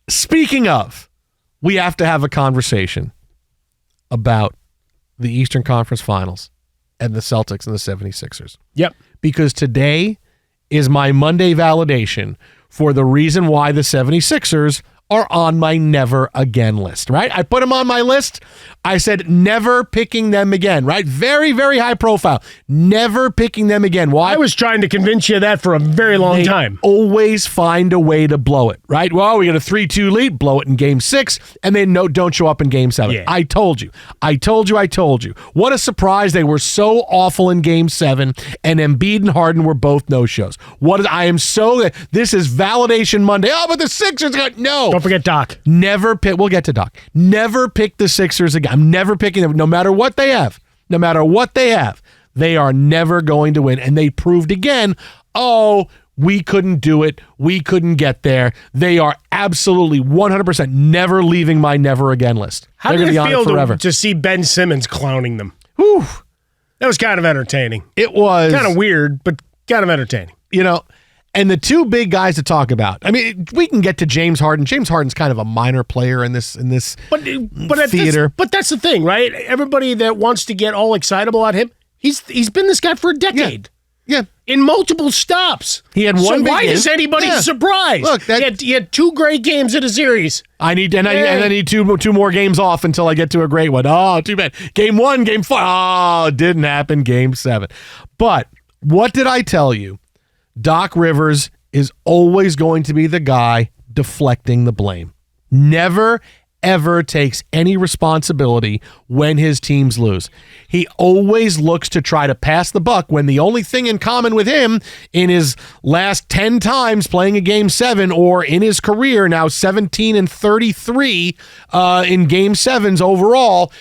Speaking of, we have to have a conversation about the Eastern Conference Finals and the Celtics and the 76ers. Yep. Because today is my Monday validation for the reason why the 76ers are on my never again list, right? I put them on my list. I said never picking them again, right? Very, very high profile. Never picking them again. Why? I was trying to convince you of that for a very long time. Always find a way to blow it, right? Well, we got a 3-2 lead, blow it in game 6, and then don't show up in game 7. Yeah. I told you. What a surprise. They were so awful in game 7, and Embiid and Harden were both no-shows. This is validation Monday. Oh, but the Sixers got no. Don't forget Doc. We'll get to Doc. Never pick the Sixers again. I'm never picking them. No matter what they have, they are never going to win. And they proved again, we couldn't do it. We couldn't get there. They are absolutely 100% never leaving my never again list. How did it feel to see Ben Simmons clowning them? Whew. That was kind of entertaining. It was. Kind of weird, but kind of entertaining. And the two big guys to talk about. I mean, we can get to James Harden. James Harden's kind of a minor player in this theater. But that's the thing, right? Everybody that wants to get all excited about him, he's been this guy for a decade. Yeah. In multiple stops. He had one big game. Why is anybody surprised? Look, he had 2 great games in a series. I need two more games off until I get to a great one. Oh, too bad. Game 1, game 4. Oh, it didn't happen. Game 7. But what did I tell you? Doc Rivers is always going to be the guy deflecting the blame. Never, ever takes any responsibility when his teams lose. He always looks to try to pass the buck when the only thing in common with him in his last 10 times playing a game 7 or in his career now 17 and 33 in game 7s overall,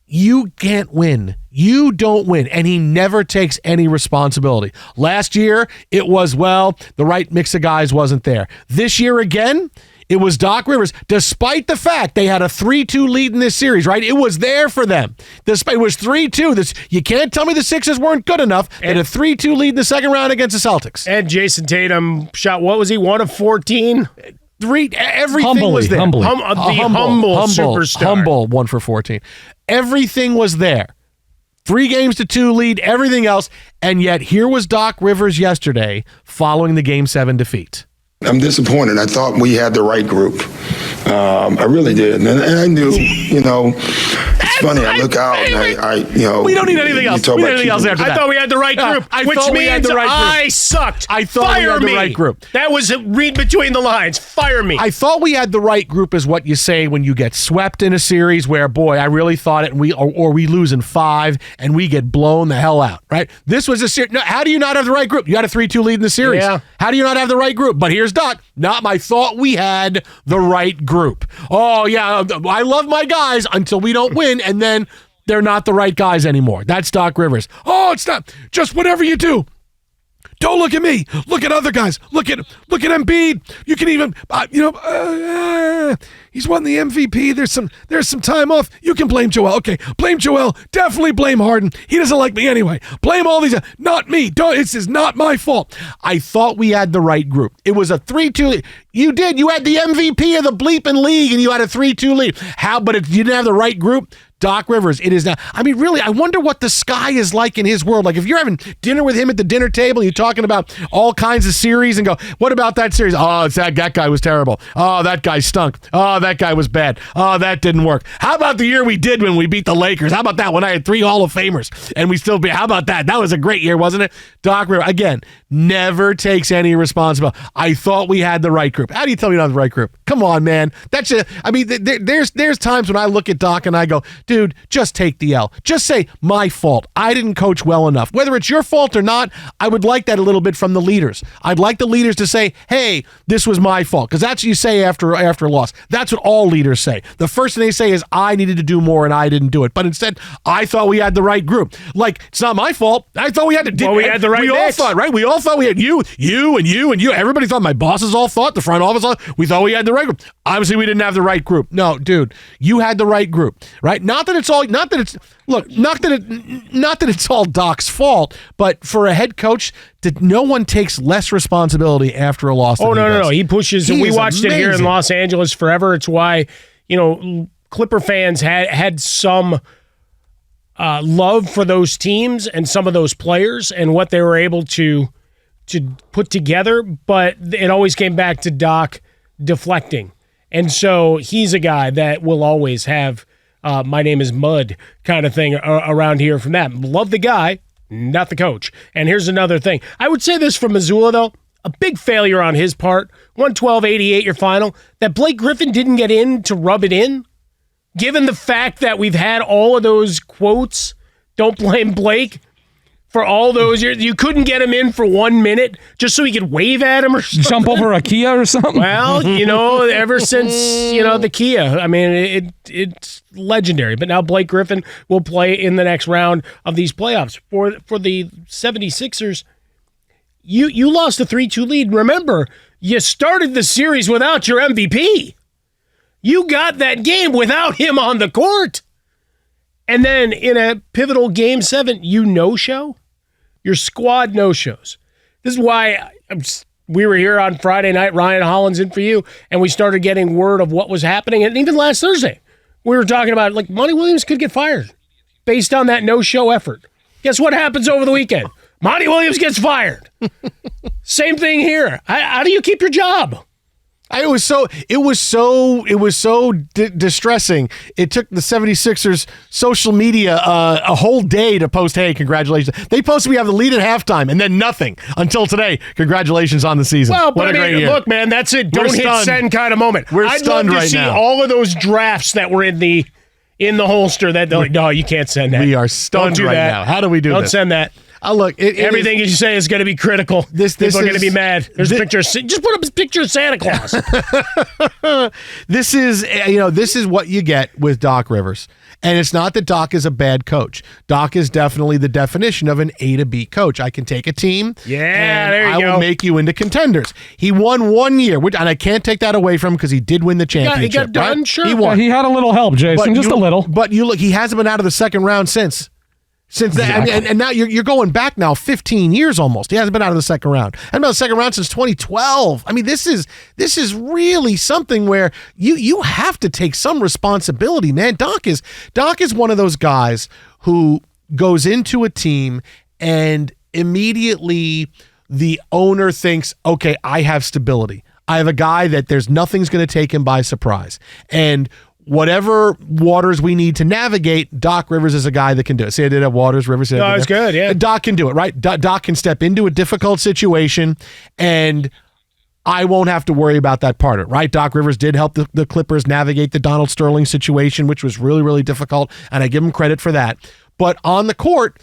you can't win. You don't win. And he never takes any responsibility. Last year, it was, the right mix of guys wasn't there. This year again, it was Doc Rivers, despite the fact they had a 3-2 lead in this series, right? It was there for them. It was 3-2. You can't tell me the Sixers weren't good enough. They had a 3-2 lead in the second round against the Celtics. And Jason Tatum shot, what was he, 1 of 14? Everything was there. Humble superstar. Humble, 1 for 14. Everything was there. 3 games to 2 lead, everything else. And yet here was Doc Rivers yesterday following the Game 7 defeat. I'm disappointed. I thought we had the right group. I really did. And I knew, it's funny. I look out and we don't need anything else. We don't need anything else after that. I thought we had the right group, which means I sucked. I thought we had the right group. That was read between the lines. Fire me. I thought we had the right group is what you say when you get swept in a series where, boy, I really thought it, and we lose in 5 and we get blown the hell out, right? This was a series. No, how do you not have the right group? You had a 3-2 lead in the series. Yeah. How do you not have the right group? But here's Doc. I thought we had the right group. Oh, yeah, I love my guys until we don't win, and then they're not the right guys anymore. That's Doc Rivers. Oh, it's not. Just whatever you do. Don't look at me. Look at other guys. Look at Embiid. You can even, he's won the MVP. There's some time off. You can blame Joel. Okay, blame Joel. Definitely blame Harden. He doesn't like me anyway. Blame all these. Not me. This is not my fault. I thought we had the right group. It was a 3-2. You did. You had the MVP of the bleeping league, and you had a 3-2 lead. You didn't have the right group? Doc Rivers, it is now. I mean, really, I wonder what the sky is like in his world. Like, if you're having dinner with him at the dinner table, you're talking about all kinds of series and go, what about that series? Oh, that guy was terrible. Oh, that guy stunk. Oh, that guy was bad. Oh, that didn't work. How about the year we did when we beat the Lakers? How about that when I had 3 Hall of Famers and we still beat? How about that? That was a great year, wasn't it? Doc Rivers, again, never takes any responsibility. I thought we had the right group. How do you tell me you don't have the right group? Come on, man. There's times when I look at Doc and I go, dude, just take the L. Just say, my fault. I didn't coach well enough. Whether it's your fault or not, I would like that a little bit from the leaders. I'd like the leaders to say, hey, this was my fault. Because that's what you say after a loss. That's what all leaders say. The first thing they say is, I needed to do more and I didn't do it. But instead, I thought we had the right group. Like, it's not my fault. I thought we had to. We had the right. We all thought, right? We all thought we had you, and you. Everybody thought. My bosses all thought. The front office thought. We thought we had the right group. Obviously, we didn't have the right group. No, dude, you had the right group, right? Not that it's Look, not that it's all Doc's fault, but for a head coach, no one takes less responsibility after a loss. No. He pushes. We watched it here in Los Angeles forever. It's why, Clipper fans had some love for those teams and some of those players and what they were able to put together, but it always came back to Doc deflecting. And so he's a guy that will always have my name is Mud kind of thing around here from that. Love the guy, not the coach. And here's another thing. I would say this from Missoula, though. A big failure on his part. 112-88 your final. That Blake Griffin didn't get in to rub it in. Given the fact that we've had all of those quotes, don't blame Blake, for all those years. You couldn't get him in for 1 minute just so he could wave at him or something. Jump over a Kia or something? Well, ever since, the Kia, I mean, it's legendary. But now Blake Griffin will play in the next round of these playoffs. For the 76ers, you lost a 3-2 lead. Remember, you started the series without your MVP. You got that game without him on the court. And then in a pivotal Game 7, you no-show? Your squad no-shows. This is why we were here on Friday night, Ryan Hollins in for you, and we started getting word of what was happening. And even last Thursday, we were talking about, Monty Williams could get fired based on that no-show effort. Guess what happens over the weekend? Monty Williams gets fired. Same thing here. How do you keep your job? It was so distressing. It took the 76ers social media a whole day to post, hey, congratulations. They posted we have the lead at halftime and then nothing until today. Congratulations on the season. Well, but great year. Look, man, that's it. Don't hit send kind of moment. I'd love to see all of those drafts that were in the holster that they're like, no, you can't send that. We are stunned right now. How do we do this? Don't send that. Look, everything you say is going to be critical. People are going to be mad. There's a picture. Just put up a picture of Santa Claus. This is what you get with Doc Rivers. And it's not that Doc is a bad coach. Doc is definitely the definition of an A to B coach. I can take a team and I will make you into contenders. He won 1 year, and I can't take that away from him because he did win the championship. He got done, right? sure. He won. He had a little help, Jason, just a little. But you look, he hasn't been out of the second round since. Exactly. And now you're going back now 15 years almost. He hasn't been out of the second round. And been out of the second round since 2012. I mean, this is really something where you have to take some responsibility, man. Doc is one of those guys who goes into a team and immediately the owner thinks, okay, I have stability. I have a guy that nothing's going to take him by surprise. And whatever waters we need to navigate, Doc Rivers is a guy that can do it. See, I did have waters, Rivers. No, it's good, yeah. Doc can do it, right? Doc can step into a difficult situation, and I won't have to worry about that part of it, right? Doc Rivers did help the Clippers navigate the Donald Sterling situation, which was really, really difficult, and I give him credit for that. But on the court,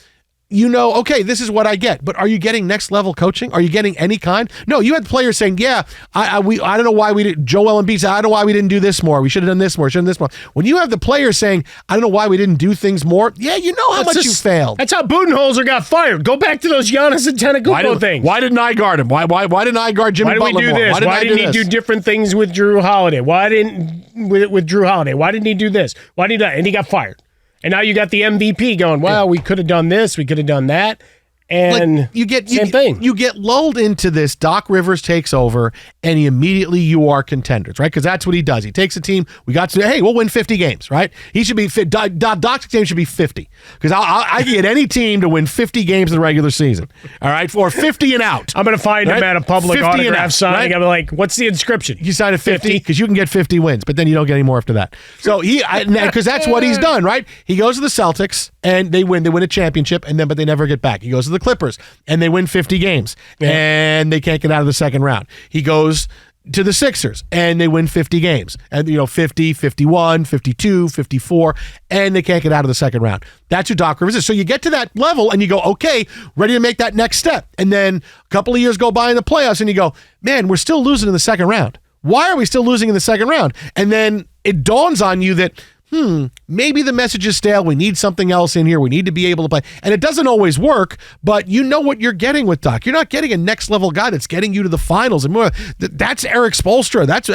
okay, this is what I get. But are you getting next level coaching? Are you getting any kind? No, you had players saying, yeah, I don't know why we didn't. Joel Embiid said, I don't know why we didn't do this more. We should have done this more. Should have done this more. When you have the players saying, I don't know why we didn't do things more. Yeah, you know how much you failed. That's how Budenholzer got fired. Go back to those Giannis and Antetokounmpo things. Why didn't I guard him? Why didn't I guard Jimmy Butler more? Why didn't we do this? Why didn't he do different things with Drew Holiday? Why didn't with Drew Holiday? Why didn't he do this? Why did he do that? And he got fired. And now you got the MVP going, well, we could have done this. We could have done that. And same thing. You get lulled into this. Doc Rivers takes over, and immediately you are contenders, right? Because that's what he does. He takes a team. We'll win 50 games, right? He should be fit. Doc's team should be 50 because I can get any team to win 50 games in the regular season, all right, or 50 and out. I'm going to find him at a public autograph signing. Right? I'm like, what's the inscription? You sign a 50 because you can get 50 wins, but then you don't get any more after that. So because that's what he's done, right? He goes to the Celtics and they win a championship, but they never get back. He goes to the Clippers and they win 50 games and they can't get out of the second round. He goes to the Sixers and they win 50 games and 50, 51, 52, 54 and they can't get out of the second round. That's who Doc Rivers is. So you get to that level and you go, okay, ready to make that next step. And then a couple of years go by in the playoffs and you go, man, we're still losing in the second round. Why are we still losing in the second round? And then it dawns on you that maybe the message is stale. We need something else in here. We need to be able to play. And it doesn't always work, but you know what you're getting with Doc. You're not getting a next level guy that's getting you to the finals. And more, that's Eric Spoelstra. That's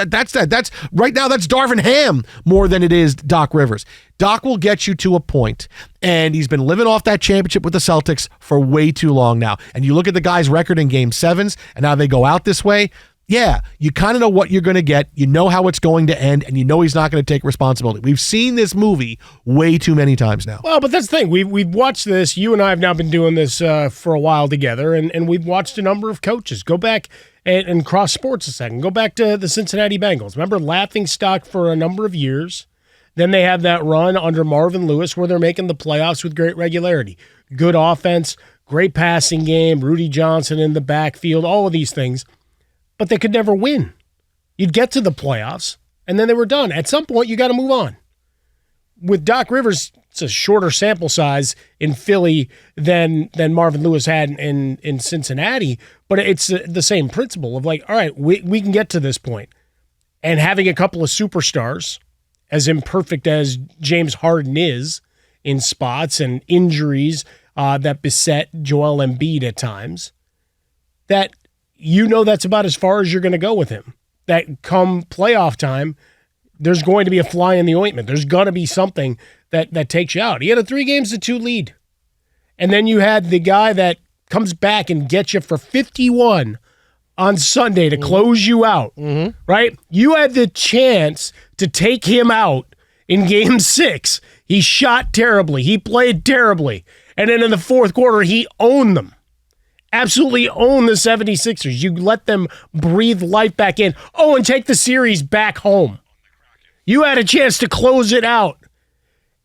right now, that's Darvin Ham more than it is Doc Rivers. Doc will get you to a point, and he's been living off that championship with the Celtics for way too long now. And you look at the guy's record in Game 7s and how they go out this way. Yeah, you kind of know what you're going to get. You know how it's going to end, and you know he's not going to take responsibility. We've seen this movie way too many times now. Well, but that's the thing. We've watched this. You and I have now been doing this for a while together, and we've watched a number of coaches. Go back and cross sports a second. Go back to the Cincinnati Bengals. Remember, laughingstock for a number of years. Then they have that run under Marvin Lewis where they're making the playoffs with great regularity. Good offense, great passing game, Rudy Johnson in the backfield, all of these things. But they could never win. You'd get to the playoffs, and then they were done. At some point, you got to move on. With Doc Rivers, it's a shorter sample size in Philly than Marvin Lewis had in Cincinnati, but it's the same principle of like, all right, we can get to this point. And having a couple of superstars, as imperfect as James Harden is in spots and injuries that beset Joel Embiid at times, that you know that's about as far as you're going to go with him. That come playoff time, there's going to be a fly in the ointment. There's going to be something that takes you out. He had a 3-2 lead. And then you had the guy that comes back and gets you for 51 on Sunday to close you out, right? You had the chance to take him out in Game 6. He shot terribly. He played terribly. And then in the fourth quarter, he owned them. Absolutely own the 76ers. You let them breathe life back in. Oh, and take the series back home. You had a chance to close it out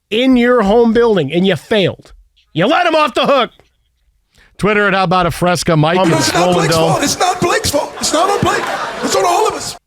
in your home building, and you failed. You let him off the hook. Twitter at How About a Fresca, Mike. It's not Blake's fault. It's not Blake's fault. It's not on Blake. It's on all of us.